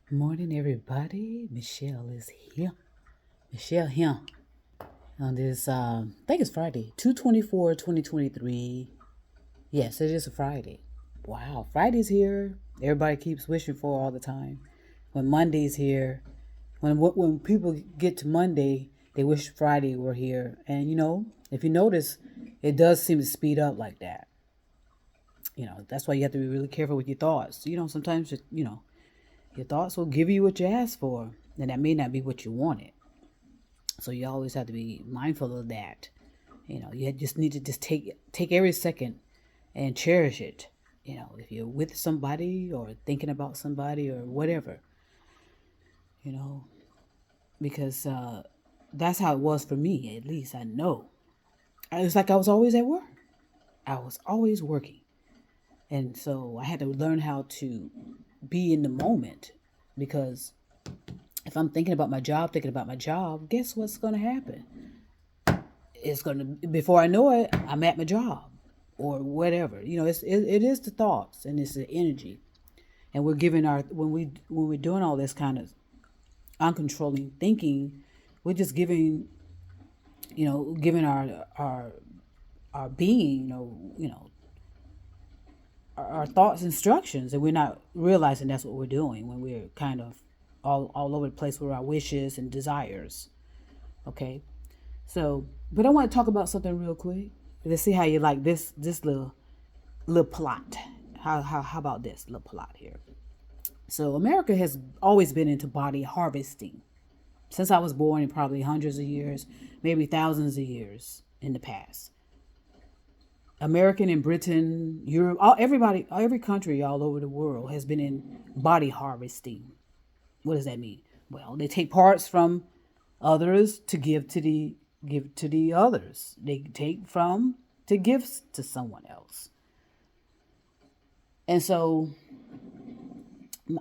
Morning, everybody. Michelle is here. Michelle here on this. I think it's Friday, 2023. Yes, it is a Friday. Wow, Friday's here. Everybody keeps wishing for all the time. When Monday's here, when people get to Monday, they wish Friday were here. And if you notice, it does seem to speed up like that. That's why you have to be really careful with your thoughts. Sometimes your thoughts will give you what you ask for, and that may not be what you wanted. So you always have to be mindful of that. You just need to just take every second and cherish it. If you're with somebody or thinking about somebody or whatever, you know, because that's how it was for me. At least I know. It was like I was always at work. I was always working, and so I had to learn how to be in the moment because if I'm thinking about my job, guess what's going to happen? It's going to, before I know it, I'm at my job or whatever. It is the thoughts and it's the energy. And we're giving when we're doing all this kind of uncontrolling thinking, we're just giving our being, our thoughts instructions, and we're not realizing that's what we're doing when we're kind of all over the place with our wishes and desires. Okay. So, but I want to talk about something real quick. Let's see how you like this little plot. How about this little plot here? So, America has always been into body harvesting since I was born, in probably hundreds of years, maybe thousands of years in the past. American and Britain, Europe, everybody, every country all over the world has been in body harvesting. What does that mean? Well, they take parts from others to give to the others. They take from to give to someone else. And so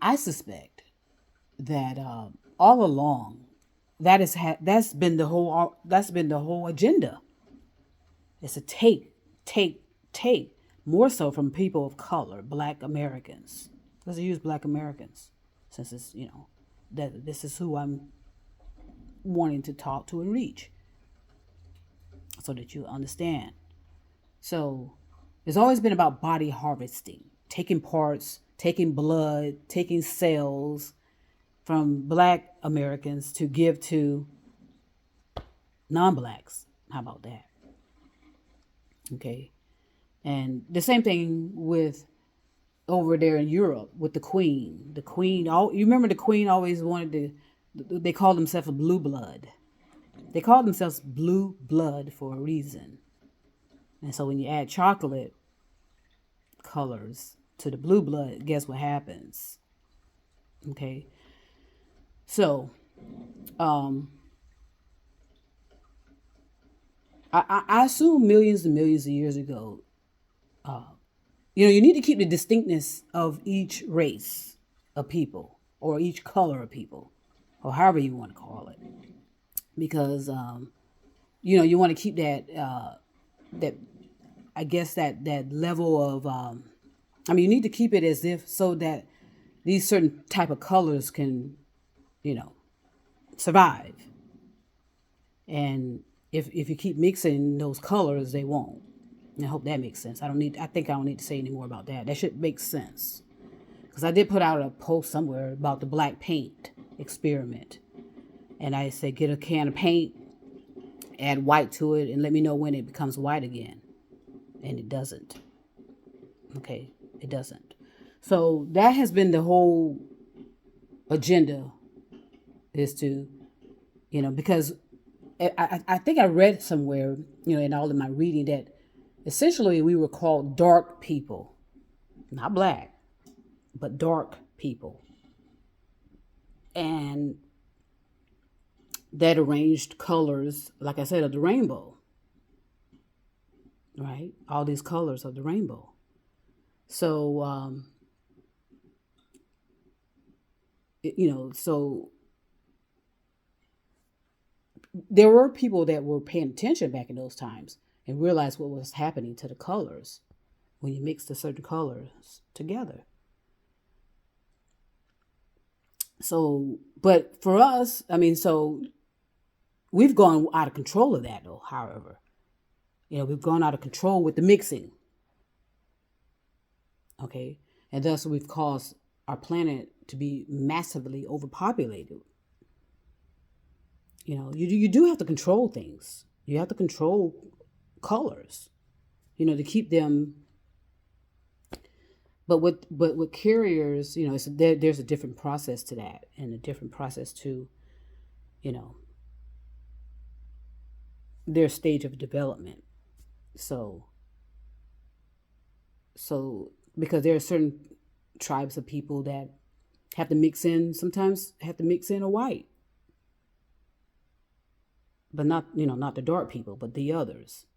I suspect that all along that's been the whole agenda. It's a take more so from people of color, Black Americans. Let's use Black Americans since it's that this is who I'm wanting to talk to and reach so that you understand. So it's always been about body harvesting, taking parts, taking blood, taking cells from Black Americans to give to non-blacks. How about that? Okay. And the same thing with over there in Europe with the Queen. The Queen, you remember the Queen always wanted to, they called themselves a blue blood. They called themselves blue blood for a reason. And so when you add chocolate colors to the blue blood, guess what happens? Okay. So, um, I assume millions and millions of years ago, you need to keep the distinctness of each race of people or each color of people or however you want to call it. Because, you want to keep that I guess that level of you need to keep it as if so that these certain type of colors can you know survive. And if you keep mixing those colors, they won't. And I hope that makes sense. I think I don't need to say any more about that. That should make sense. Because I did put out a post somewhere about the black paint experiment. And I said get a can of paint, add white to it, and let me know when it becomes white again. And it doesn't. Okay, it doesn't. So that has been the whole agenda, is to, because I think I read somewhere, in all of my reading, that essentially we were called dark people, not black, but dark people. And that arranged colors, like I said, of the rainbow, right? All these colors of the rainbow. So, so there were people that were paying attention back in those times and realized what was happening to the colors when you mix the certain colors together. So, but for us, I mean, so we've gone out of control of that, though. However, we've gone out of control with the mixing. Okay, and thus we've caused our planet to be massively overpopulated. You do have to control things. You have to control colors, to keep them. But with carriers, there's a different process to that, and a different process to, you know, their stage of development. So so because there are certain tribes of people that have to mix in, sometimes have to mix in a white, but not the dark people, but the others.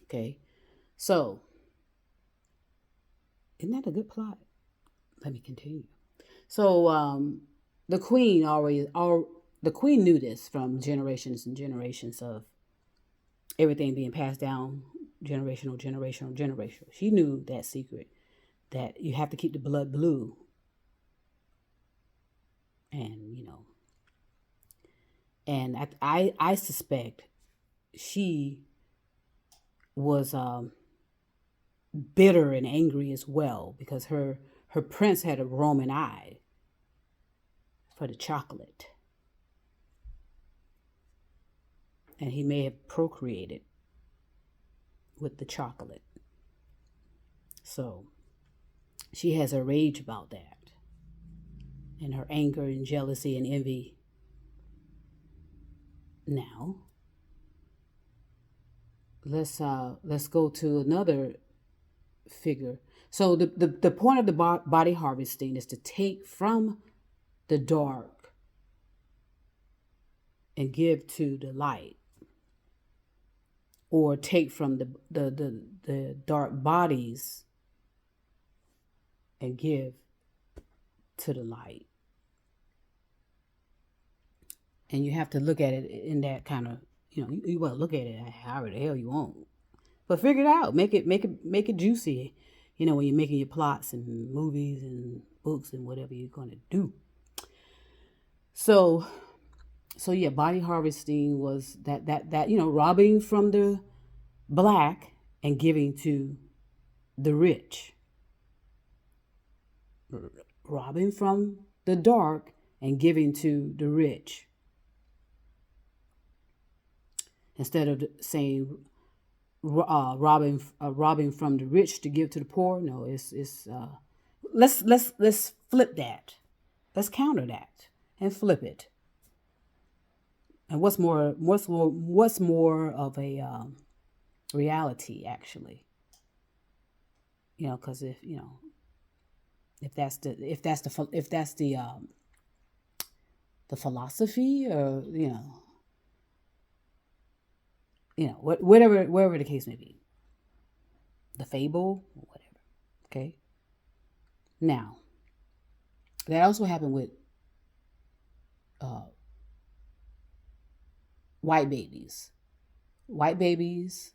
Okay, so isn't that a good plot? Let me continue. So the queen the queen knew this from generations and generations of everything being passed down, generational. She knew that secret, that you have to keep the blood blue, and I suspect she was bitter and angry as well, because her prince had a Roman eye for the chocolate, and he may have procreated with the chocolate. So she has her rage about that, and her anger and jealousy and envy. Now let's go to another figure. So the point of the body harvesting is to take from the dark and give to the light, or take from the dark bodies and give to the light. And you have to look at it in that kind of, you want to look at it however the hell you want, but figure it out. Make it juicy. When you're making your plots and movies and books and whatever you're going to do. So yeah, body harvesting was that robbing from the black and giving to the rich. Robbing from the dark and giving to the rich. Instead of saying robbing from the rich to give to the poor, no, it's let's flip that. Let's counter that and flip it. And what's more of a reality, actually? Because if that's the philosophy, or whatever the case may be, the fable or whatever. Okay. Now, that also happened with white babies. White babies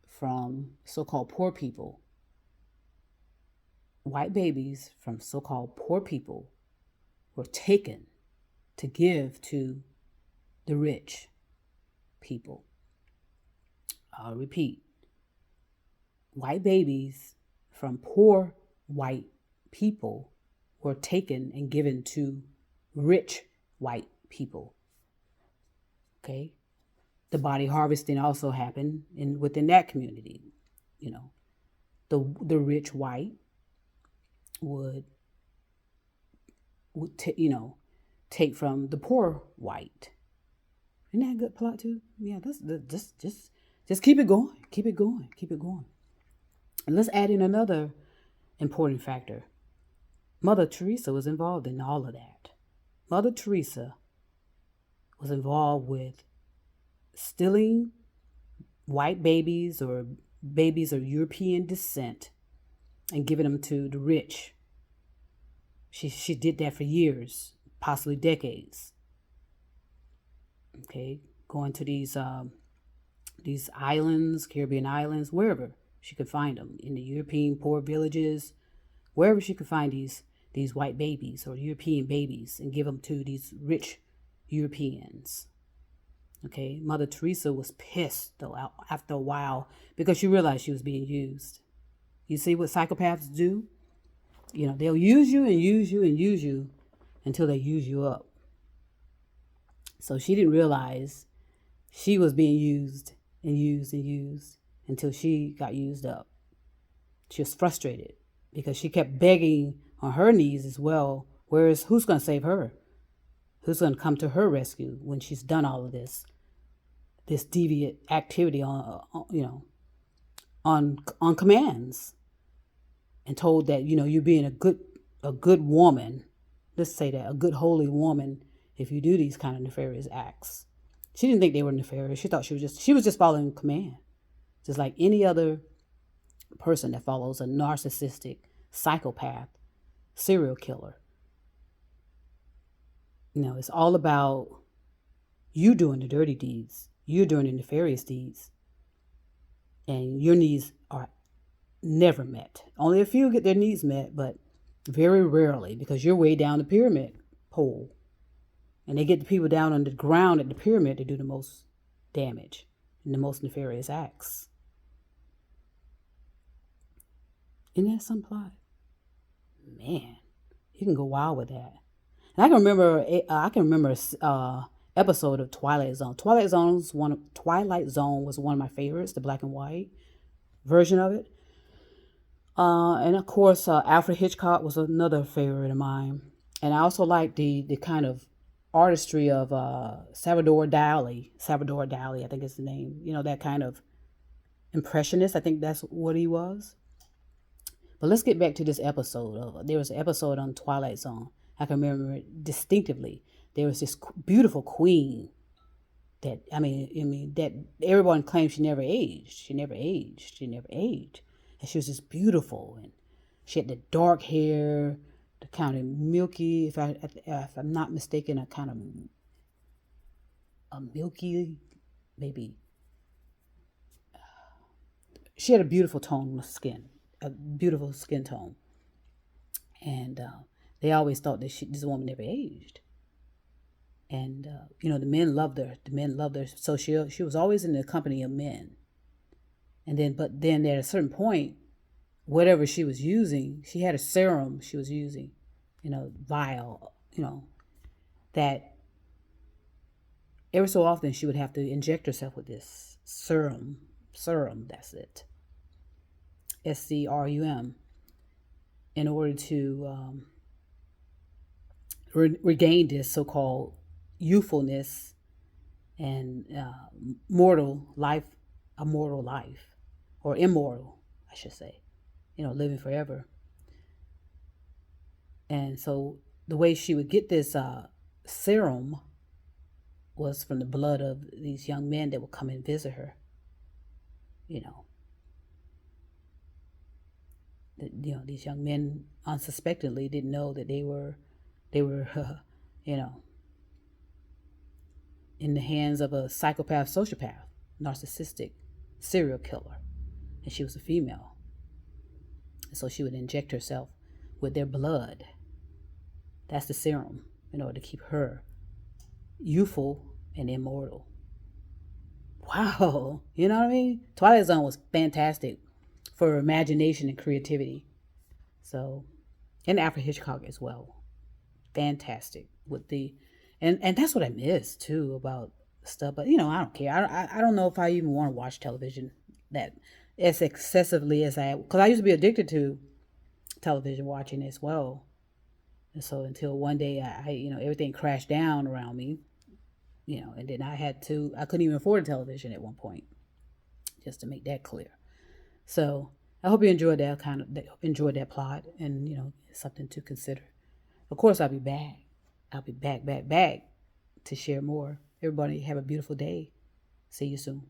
from so-called poor people. White babies from so-called poor people were taken to give to the rich people. I'll repeat. White babies from poor white people were taken and given to rich white people. Okay? The body harvesting also happened within that community. The rich white would take from the poor white. Isn't that a good plot too? Yeah, that's just keep it going. Keep it going. Keep it going. And let's add in another important factor. Mother Teresa was involved in all of that. Mother Teresa was involved with stealing white babies or babies of European descent and giving them to the rich. She did that for years, possibly decades. Okay, going to these islands, Caribbean islands, wherever she could find them, in the European poor villages, wherever she could find these these white babies or European babies and give them to these rich Europeans. Okay, Mother Teresa was pissed though after a while because she realized she was being used. You see what psychopaths do? They'll use you and use you and use you until they use you up. So she didn't realize she was being used and used and used until she got used up. She was frustrated because she kept begging on her knees as well. Who's going to save her? Who's going to come to her rescue when she's done all of this deviant activity on commands, and told that you're being a good woman. Let's say that, a good holy woman, if you do these kind of nefarious acts. She didn't think they were nefarious. She thought she was just following command, just like any other person that follows a narcissistic psychopath serial killer. It's all about you doing the dirty deeds. You're doing the nefarious deeds. And your needs are never met. Only a few get their needs met, but very rarely, because you're way down the pyramid pole. And they get the people down on the ground at the pyramid to do the most damage and the most nefarious acts. Isn't that some plot? Man, you can go wild with that. And I can remember episode of Twilight Zone. Twilight Zone was one of my favorites, the black and white version of it. And of course, Alfred Hitchcock was another favorite of mine. And I also like the kind of artistry of Salvador Dali. Salvador Dali, I think is the name. That kind of impressionist. I think that's what he was. But let's get back to this episode. There was an episode on Twilight Zone. I can remember it distinctively. There was this beautiful queen that everyone claimed she never aged. She never aged. And she was just beautiful. And she had the dark hair, the kind of milky, if I'm not mistaken, a kind of a milky, maybe. She had a beautiful tone of skin, a beautiful skin tone. And they always thought that this woman never aged. And, the men loved her. So she was always in the company of men. But then at a certain point, whatever she was using, she had a serum she was using, vial, that ever so often she would have to inject herself with this serum, that's it. SCRUM, in order to regain this so-called youthfulness and immortal life, or immortal, I should say, living forever. And so the way she would get this serum was from the blood of these young men that would come and visit her. These young men unsuspectingly didn't know that they were in the hands of a psychopath, sociopath, narcissistic serial killer. And she was a female. And so she would inject herself with their blood. That's the serum, in order to keep her youthful and immortal. Wow. You know what I mean? Twilight Zone was fantastic for imagination and creativity. So, and Alfred Hitchcock as well. Fantastic with and that's what I miss too about stuff. But I don't care. I don't know if I even want to watch television that as excessively as because I used to be addicted to television watching as well. And so until one day I everything crashed down around me, and then I couldn't even afford a television at one point, just to make that clear. So I hope you enjoyed that plot, and something to consider. Of course, I'll be back. I'll be back to share more. Everybody have a beautiful day. See you soon.